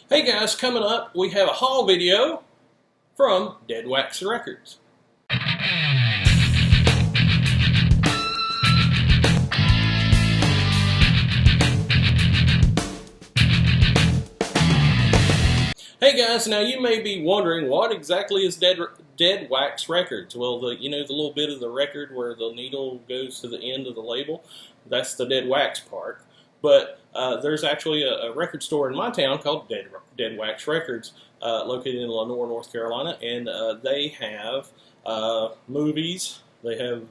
Hey guys, coming up, we have a haul video from Dead Wax Records. Hey guys, now you may be wondering what exactly is Dead Wax Records. Well, the little bit of the record where the needle goes to the end of the label, that's the dead wax part. But there's actually a record store in my town called Dead Wax Records, located in Lenore, North Carolina, and they have movies, they have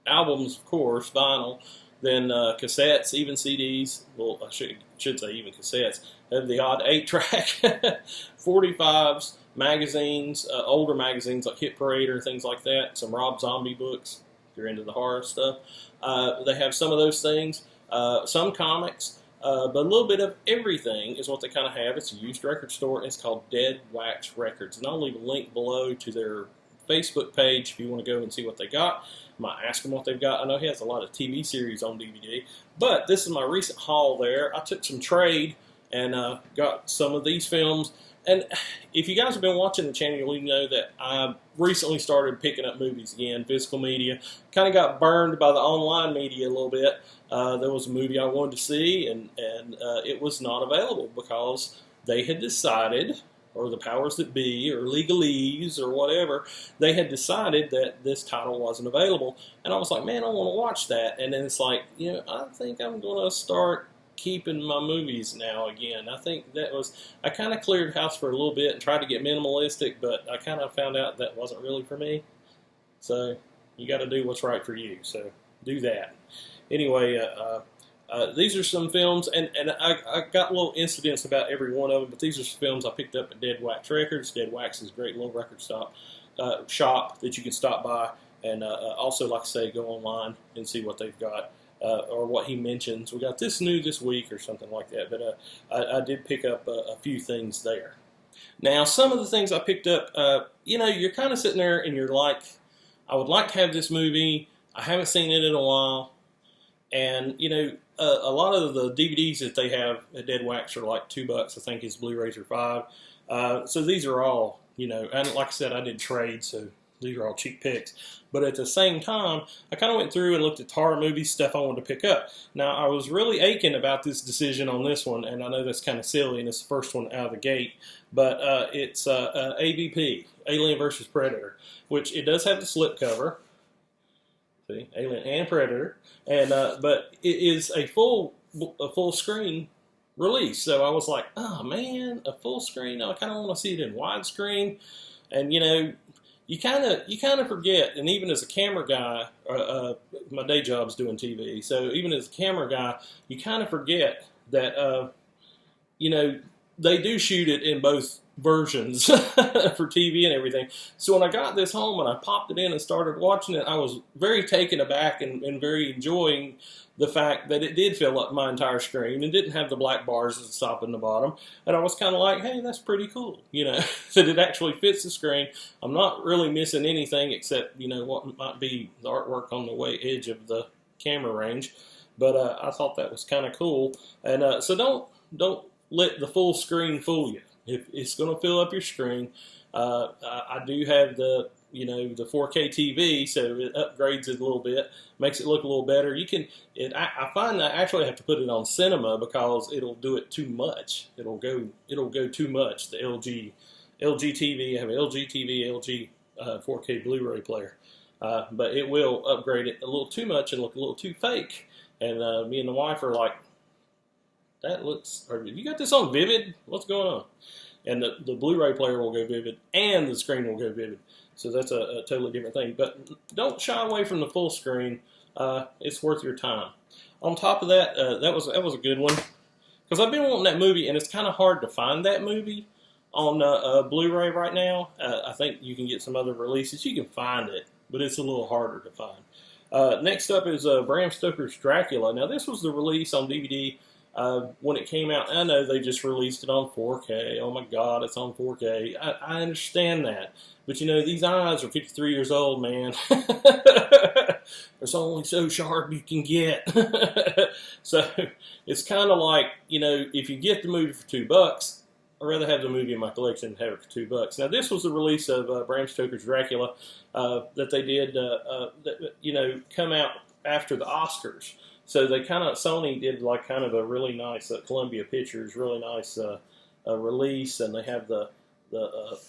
albums, of course, vinyl, then cassettes, even CDs. Well, I should say even cassettes. They have the odd 8-track, 45s, magazines, older magazines like Hit Parade or things like that. Some Rob Zombie books if you're into the horror stuff. They have some of those things. Some comics, but a little bit of everything is what they kind of have. It's a used record store. It's called Dead Wax Records, and I'll leave a link below to their Facebook page if you want to go and see what they got. I might ask them what they've got. I know he has a lot of TV series on DVD, but this is my recent haul there. I took some trade and got some of these films. And if you guys have been watching the channel, you know that I recently started picking up movies again, physical media. Kind of got burned by the online media a little bit. There was a movie I wanted to see, and it was not available because they had decided, or the powers that be, or legalese, or whatever, they had decided that this title wasn't available. And I was like, man, I want to watch that. And then it's like, I think I'm going to start keeping my movies now again. I think that was, I kind of cleared house for a little bit and tried to get minimalistic, but I kind of found out that wasn't really for me. So you got to do what's right for you. So do that. Anyway, these are some films, and I got little incidents about every one of them, but these are some films I picked up at Dead Wax Records. Dead Wax is a great little record shop that you can stop by, and also, like I say, go online and see what they've got. Or what he mentions. We got this new this week or something like that, but I did pick up a few things there. Now, some of the things I picked up, you're kind of sitting there and you're like, I would like to have this movie. I haven't seen it in a while. And, a lot of the DVDs that they have at Dead Wax are like $2. I think his Blu-rays are $5. So these are all, and like I said, I did trade, so these are all cheap picks. But at the same time, I kind of went through and looked at horror movies, stuff I wanted to pick up. Now, I was really aching about this decision on this one, and I know that's kind of silly, and it's the first one out of the gate. But it's AVP, Alien vs. Predator, which it does have the slipcover. See, Alien and Predator. And but it is a full screen release. So I was like, oh man, a full screen. I kind of want to see it in widescreen. And you kind of forget, and even as a camera guy, my day job's doing TV, so even as a camera guy, you kind of forget that, they do shoot it in both versions for TV and everything. So when I got this home and I popped it in and started watching it, I was very taken aback and very enjoying the fact that it did fill up my entire screen and didn't have the black bars at the top and the bottom. And I was kind of like, hey, that's pretty cool, that it actually fits the screen. I'm not really missing anything except, what might be the artwork on the edge of the camera range. But I thought that was kind of cool. And so don't let the full screen fool you. If it's going to fill up your screen, I do have the 4K TV, so it upgrades it a little bit, makes it look a little better. I find that I actually have to put it on cinema because it'll do it too much. It'll go too much. The LG TV, I have an LG TV, LG 4K Blu-ray player, but it will upgrade it a little too much and look a little too fake. And me and the wife are like, that looks, have you got this on Vivid? What's going on? And the Blu-ray player will go Vivid and the screen will go Vivid. So that's a totally different thing. But don't shy away from the full screen. It's worth your time. On top of that, that was a good one. Because I've been wanting that movie, and it's kind of hard to find that movie on Blu-ray right now. I think you can get some other releases. You can find it, but it's a little harder to find. Next up is Bram Stoker's Dracula. Now, this was the release on DVD when it came out. I know they just released it on 4K. Oh my God, it's on 4K. I understand that. But these eyes are 53 years old, man. There's only so sharp you can get. So it's kind of like, if you get the movie for $2, rather have the movie in my collection than have it for $2. Now, this was the release of Bram Stoker's Dracula that they did, come out after the Oscars. So they Sony did like kind of a really nice Columbia Pictures, really nice release, and they have the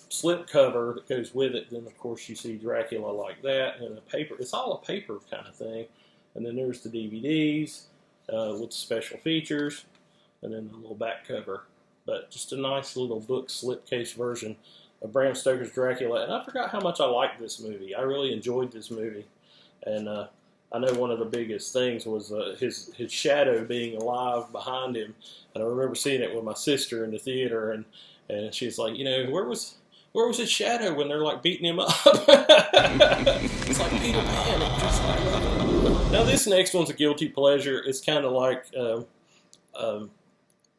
slip cover that goes with it. Then of course you see Dracula like that, and a paper. It's all a paper kind of thing. And then there's the DVDs with special features, and then the little back cover. But just a nice little book slipcase version of Bram Stoker's Dracula. And I forgot how much I liked this movie. I really enjoyed this movie, and I know one of the biggest things was his shadow being alive behind him. And I remember seeing it with my sister in the theater, and she's like, where was his shadow when they're like beating him up? It's like Peter Pan. Just like, now this next one's a guilty pleasure. It's kind of like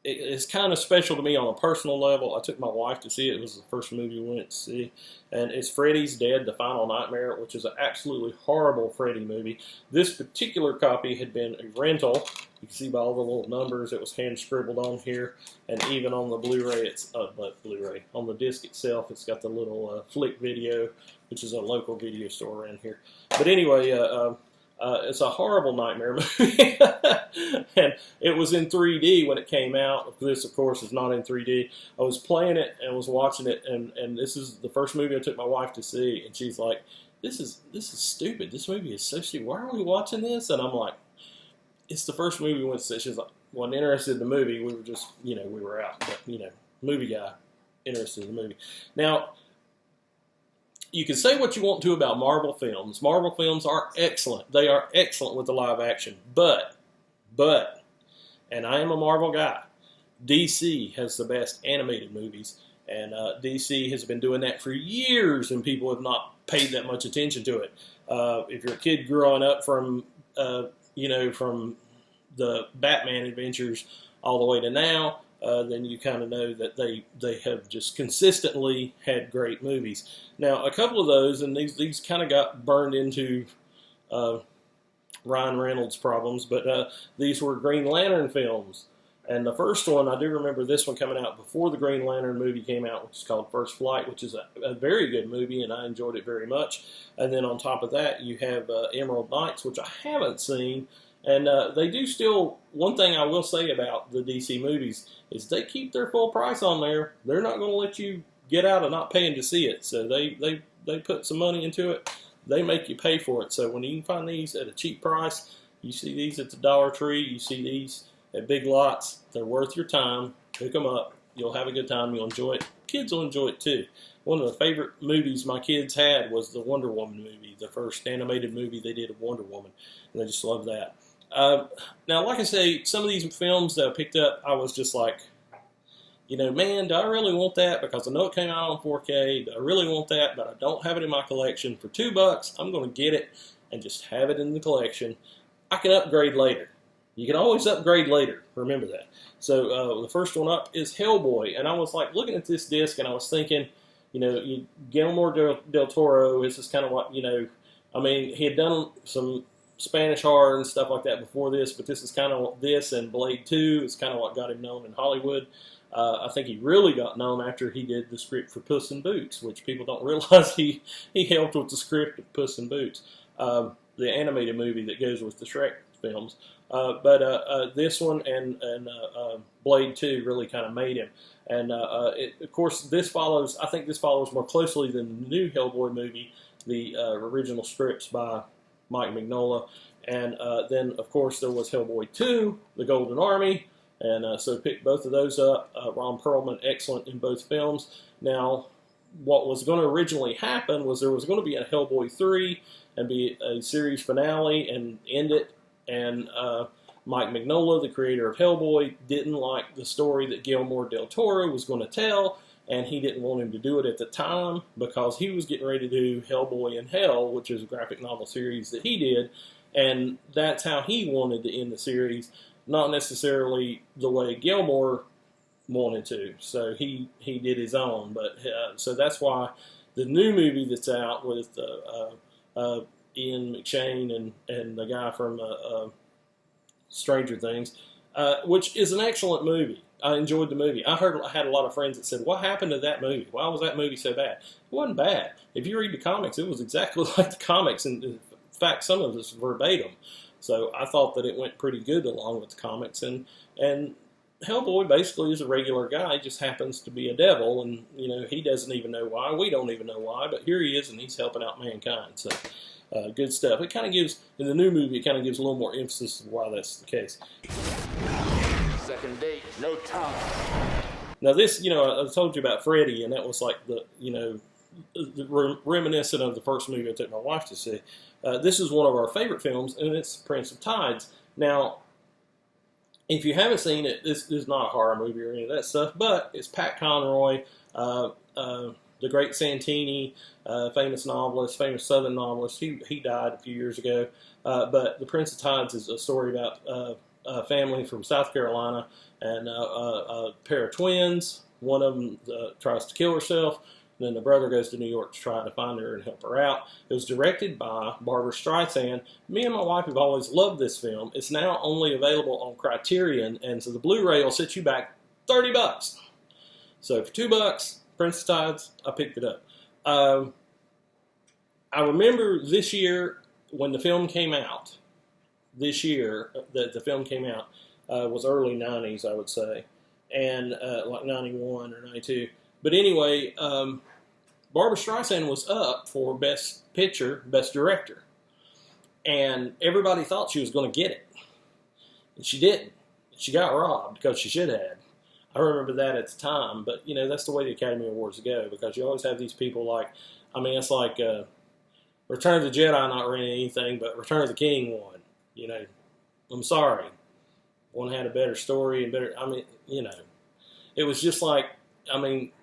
it's kind of special to me on a personal level. I took my wife to see it. It was the first movie we went to see. And it's Freddy's Dead, The Final Nightmare, which is an absolutely horrible Freddy movie. This particular copy had been a rental. You can see by all the little numbers, it was hand scribbled on here. And even on the Blu-ray, on the disc itself, it's got the little Flick Video, which is a local video store around here. But anyway, it's a horrible nightmare movie. And it was in 3D when it came out. This, of course, is not in 3D. I was playing it and was watching it, and this is the first movie I took my wife to see, and she's like, this is stupid. This movie is so stupid. Why are we watching this? And I'm like, it's the first movie we went to see. She's like, wasn't interested in the movie. We were just, we were out. But, movie guy, interested in the movie. Now, you can say what you want to about Marvel films. Marvel films are excellent. They are excellent with the live action. But, and I am a Marvel guy, DC has the best animated movies. And DC has been doing that for years, and people have not paid that much attention to it. If you're a kid growing up from, from the Batman adventures all the way to now, then you kind of know that they have just consistently had great movies. Now, a couple of those, and these kind of got burned into Ryan Reynolds' problems, but these were Green Lantern films. And the first one, I do remember this one coming out before the Green Lantern movie came out, which is called First Flight, which is a very good movie, and I enjoyed it very much. And then on top of that, you have Emerald Knights, which I haven't seen. And they do still, one thing I will say about the DC movies is they keep their full price on there. They're not going to let you get out of not paying to see it. So they put some money into it. They make you pay for it. So when you can find these at a cheap price, you see these at the Dollar Tree, you see these at Big Lots, they're worth your time. Pick them up. You'll have a good time. You'll enjoy it. Kids will enjoy it too. One of the favorite movies my kids had was the Wonder Woman movie, the first animated movie they did of Wonder Woman. And they just love that. Now, like I say, some of these films that I picked up, I was just like, man, do I really want that? Because I know it came out on 4K. Do I really want that? But I don't have it in my collection. For $2, I'm going to get it and just have it in the collection. I can upgrade later. You can always upgrade later. Remember that. So the first one up is Hellboy. And I was like looking at this disc and I was thinking, Guillermo del Toro, this is kind of what, he had done some Spanish horror and stuff like that before this, but this is kind of this, and Blade 2 is kind of what got him known in Hollywood. I think he really got known after he did the script for Puss in Boots, which people don't realize he helped with the script of Puss in Boots, the animated movie that goes with the Shrek films. But this one and Blade 2 really kind of made him. And of course, I think this follows more closely than the new Hellboy movie, the original scripts by Mike Mignola. And then, of course, there was Hellboy 2, The Golden Army. And so picked both of those up. Ron Perlman, excellent in both films. Now, what was going to originally happen was there was going to be a Hellboy 3 and be a series finale and end it. And Mike Mignola, the creator of Hellboy, didn't like the story that Guillermo del Toro was going to tell, and he didn't want him to do it at the time because he was getting ready to do Hellboy in Hell, which is a graphic novel series that he did, and that's how he wanted to end the series, not necessarily the way Gilmore wanted to. So he did his own, but so that's why the new movie that's out with Ian McShane and the guy from Stranger Things, which is an excellent movie. I enjoyed the movie. I had a lot of friends that said, "What happened to that movie? Why was that movie so bad?" It wasn't bad. If you read the comics, it was exactly like the comics, and in fact, some of this verbatim. So I thought that it went pretty good along with the comics, and Hellboy basically is a regular guy. He just happens to be a devil, and he doesn't even know why. We don't even know why, but here he is, and he's helping out mankind. So good stuff. It kind of gives, in the new movie, it kind of gives a little more emphasis to why that's the case. Second date, no tongue. Now this, I told you about Freddy, and that was like reminiscent of the first movie I took my wife to see. This is one of our favorite films, and it's Prince of Tides. Now, if you haven't seen it, this is not a horror movie or any of that stuff, but it's Pat Conroy, the great Santini, famous novelist, famous Southern novelist. He died a few years ago. But The Prince of Tides is a story about a family from South Carolina and a pair of twins. One of them tries to kill herself. Then the brother goes to New York to try to find her and help her out. It was directed by Barbara Streisand. Me and my wife have always loved this film. It's now only available on Criterion, and so the Blu-ray will set you back $30. So for $2, Prince of Tides, I picked it up. I remember this year when the film came out. This year that the film came out was early 90s, I would say, and like 91 or 92. But anyway, Barbara Streisand was up for Best Picture, Best Director. And everybody thought she was going to get it. And she didn't. She got robbed because she should have. I remember that at the time. But, that's the way the Academy Awards go, because you always have these people like, it's like Return of the Jedi not winning anything, but Return of the King won. I'm sorry. One had a better story and better, it was just like,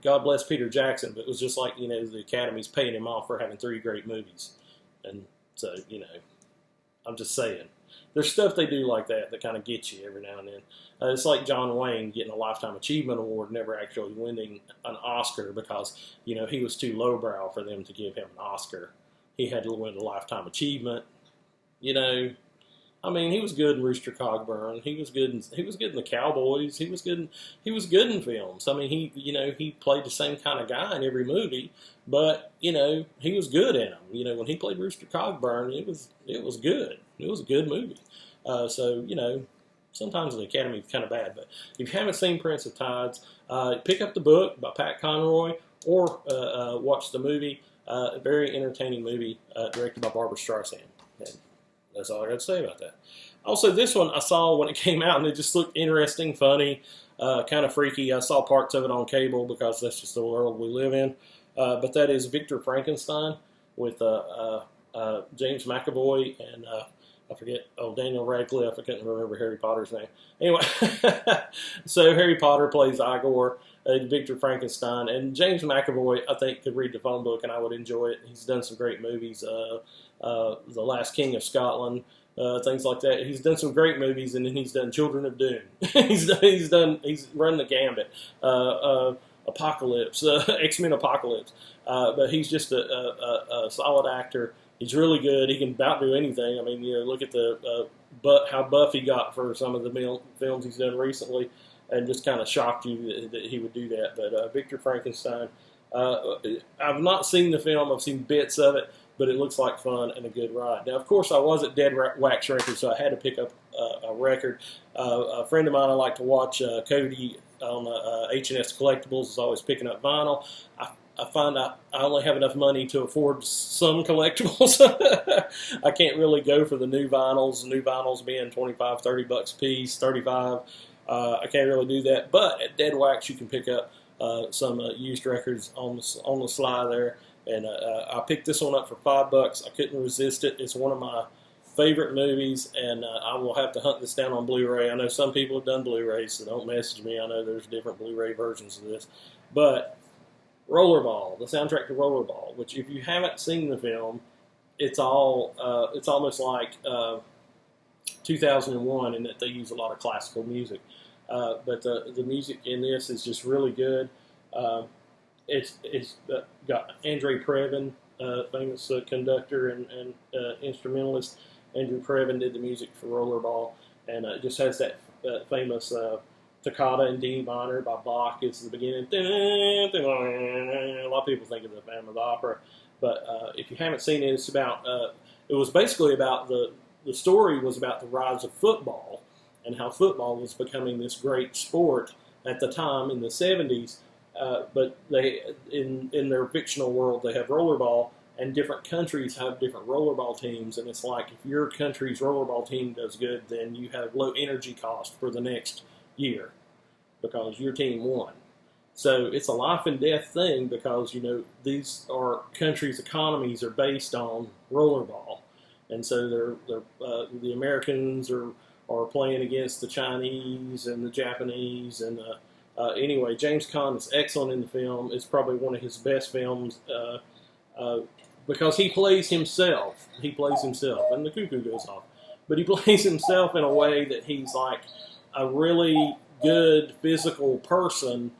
God bless Peter Jackson, but it was just like, the Academy's paying him off for having 3 great movies. And so, I'm just saying. There's stuff they do like that kind of gets you every now and then. It's like John Wayne getting a Lifetime Achievement Award, never actually winning an Oscar because, he was too lowbrow for them to give him an Oscar. He had to win a Lifetime Achievement. He was good in Rooster Cogburn. He was good in The Cowboys. He was good in films. He played the same kind of guy in every movie, but he was good in them. When he played Rooster Cogburn, it was good. It was a good movie. Sometimes the Academy is kind of bad, but if you haven't seen Prince of Tides, pick up the book by Pat Conroy or watch the movie. A very entertaining movie directed by Barbara Streisand. And that's all I got to say about that. Also, this one I saw when it came out, and it just looked interesting, funny, kind of freaky. I saw parts of it on cable because that's just the world we live in. But that is Victor Frankenstein with James McAvoy and I forget, Daniel Radcliffe. I couldn't remember Harry Potter's name. Anyway, so Harry Potter plays Igor, Victor Frankenstein, and James McAvoy, I think, could read the phone book and I would enjoy it. He's done some great movies, The Last King of Scotland, things like that. He's done some great movies, and then he's done Children of Doom. he's run the gambit. Apocalypse, X-Men Apocalypse. But he's just a solid actor. He's really good. He can about do anything. Look at how buff he got for some of the films he's done recently, and just kind of shocked you that he would do that. But Victor Frankenstein, I've not seen the film. I've seen bits of it, but it looks like fun and a good ride. Now, of course, I was at Dead Wax Records, so I had to pick up a record. A friend of mine I like to watch, Cody, on H&S Collectibles, is always picking up vinyl. I find I only have enough money to afford some collectibles. I can't really go for the new vinyls. New vinyls being $25, $30 a piece, $35. I can't really do that. But at Dead Wax, you can pick up some used records on the sly there. And I picked this one up for $5. I couldn't resist it. It's one of my favorite movies, and I will have to hunt this down on Blu-ray. I know some people have done Blu-rays, so don't message me. I know there's different Blu-ray versions of this. But Rollerball, the soundtrack to Rollerball, which if you haven't seen the film, it's almost like 2001 in that they use a lot of classical music. But the music in this is just really good. It's got Andre Previn, famous conductor and instrumentalist. Andrew Previn did the music for Rollerball, and it just has that famous Toccata in D minor by Bach is the beginning. A lot of people think of the Phantom of the Opera, but if you haven't seen it, it's about. It was basically about the story was about the rise of football and how football was becoming this great sport at the time in the 70s. But they in their fictional world they have rollerball, and different countries have different rollerball teams, and it's like if your country's rollerball team does good, then you have low energy cost for the next year because your team won. So it's a life and death thing because, you know, these are countries' economies are based on rollerball. And so the Americans are playing against the Chinese and the Japanese. And anyway, James Caan is excellent in the film. It's probably one of his best films because he plays himself. He plays himself, and the cuckoo goes off. But he plays himself in a way that he's like a really good physical person,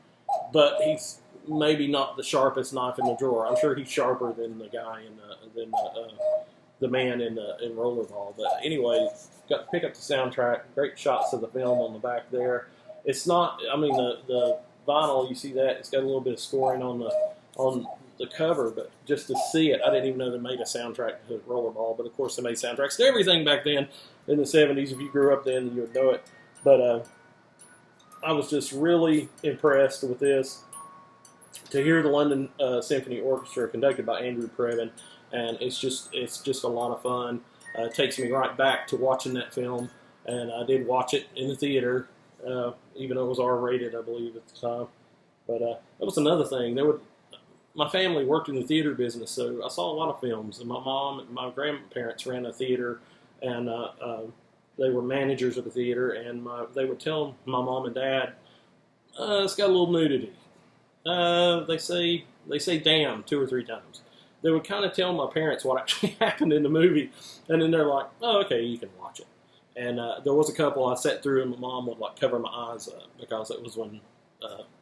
but he's maybe not the sharpest knife in the drawer. I'm sure he's sharper than the guy the man in rollerball. But anyway, got to pick up the soundtrack. Great shots of the film on the back there. It's not. I mean, the vinyl. You see that it's got a little bit of scoring on the cover, but just to see it, I didn't even know they made a soundtrack to rollerball. But of course, they made soundtracks to everything back then in the 70s. If you grew up then, you would know it. But I was just really impressed with this. To hear the London Symphony Orchestra conducted by Andrew Previn, and it's just a lot of fun. It takes me right back to watching that film, and I did watch it in the theater, even though it was R-rated, I believe, at the time. But that was another thing. My family worked in the theater business, so I saw a lot of films. And my mom and my grandparents ran a theater, and they were managers of the theater, and they would tell my mom and dad, it's got a little nudity. They say damn 2 or 3 times. They would kind of tell my parents what actually happened in the movie, and then they're like, oh, okay, you can watch it. And there was a couple I sat through, and my mom would like cover my eyes up because it was when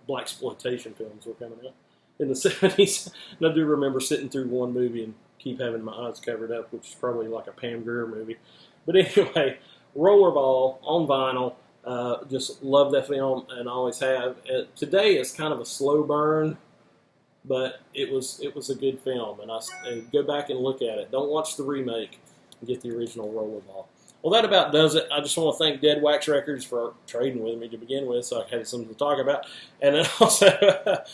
blaxploitation films were coming out in the 70s. And I do remember sitting through one movie and keep having my eyes covered up, which is probably like a Pam Grier movie. But anyway, Rollerball on vinyl. Just love that film and always have. Today is kind of a slow burn, but it was a good film, and I go back and look at it. Don't watch the remake and get the original Rollerball. Well, that about does it. I just want to thank Dead Wax Records for trading with me to begin with, so I had something to talk about. And then also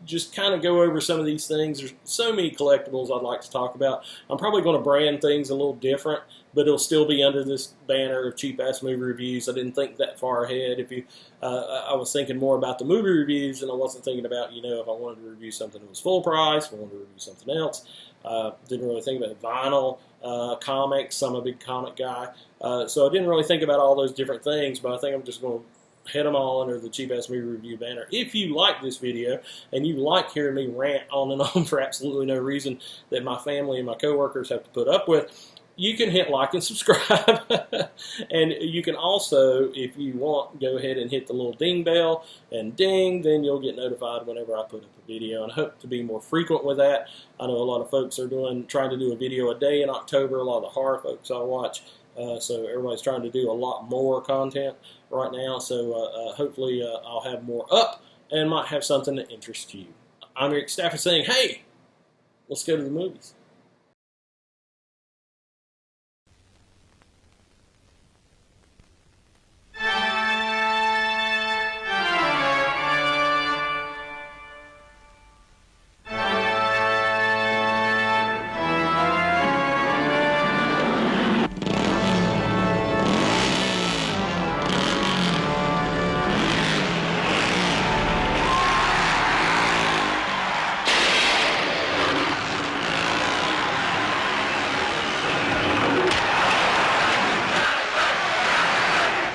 just kind of go over some of these things. There's so many collectibles I'd like to talk about. I'm probably going to brand things a little different, but it'll still be under this banner of Cheap Ass Movie Reviews. I didn't think that far ahead. I was thinking more about the movie reviews, and I wasn't thinking about, if I wanted to review something that was full price, if I wanted to review something else. Didn't really think about vinyl, comics. I'm a big comic guy, so I didn't really think about all those different things, but I think I'm just going to head them all under the Cheap Ass Movie Review banner. If you like this video and you like hearing me rant on and on for absolutely no reason that my family and my coworkers have to put up with, you can hit like and subscribe. And you can also, if you want, go ahead and hit the little ding bell and ding, then you'll get notified whenever I put up a video. And I hope to be more frequent with that. I know a lot of folks are trying to do a video a day in October, a lot of the horror folks I watch. So everybody's trying to do a lot more content right now. So hopefully I'll have more up and might have something that interests you. I'm Eric Stafford saying, hey, let's go to the movies.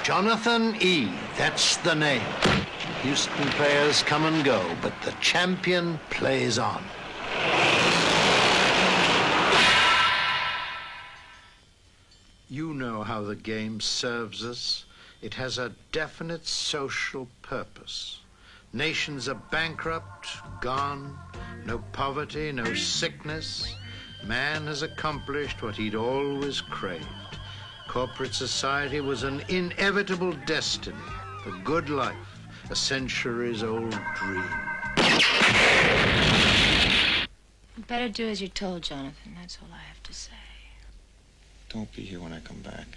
Jonathan E., that's the name. Houston players come and go, but the champion plays on. You know how the game serves us. It has a definite social purpose. Nations are bankrupt, gone, no poverty, no sickness. Man has accomplished what he'd always craved. Corporate society was an inevitable destiny. The good life, a centuries-old dream. You better do as you're told, Jonathan. That's all I have to say. Don't be here when I come back.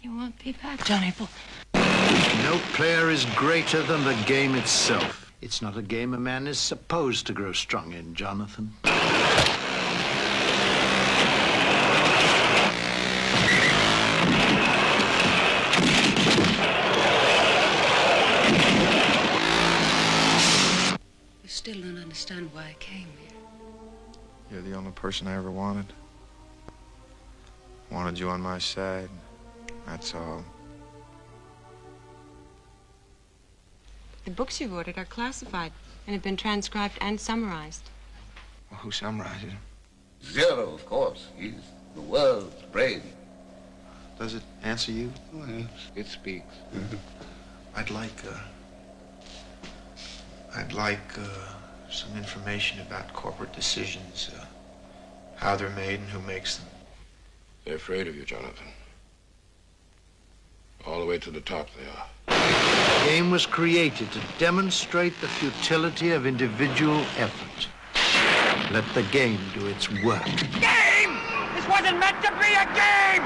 You won't be back, Johnny boy. No player is greater than the game itself. It's not a game a man is supposed to grow strong in, Jonathan. You still don't understand why I came here. You're the only person I ever wanted. Wanted you on my side. That's all. The books you've ordered are classified and have been transcribed and summarized. Well, who summarizes them? Zero, of course. He's the world's brain. Does it answer you? Oh, yes, it speaks. I'd like some information about corporate decisions, how they're made and who makes them. They're afraid of you, Jonathan. All the way to the top they are. The game was created to demonstrate the futility of individual effort. Let the game do its work. Game! This wasn't meant to be a game!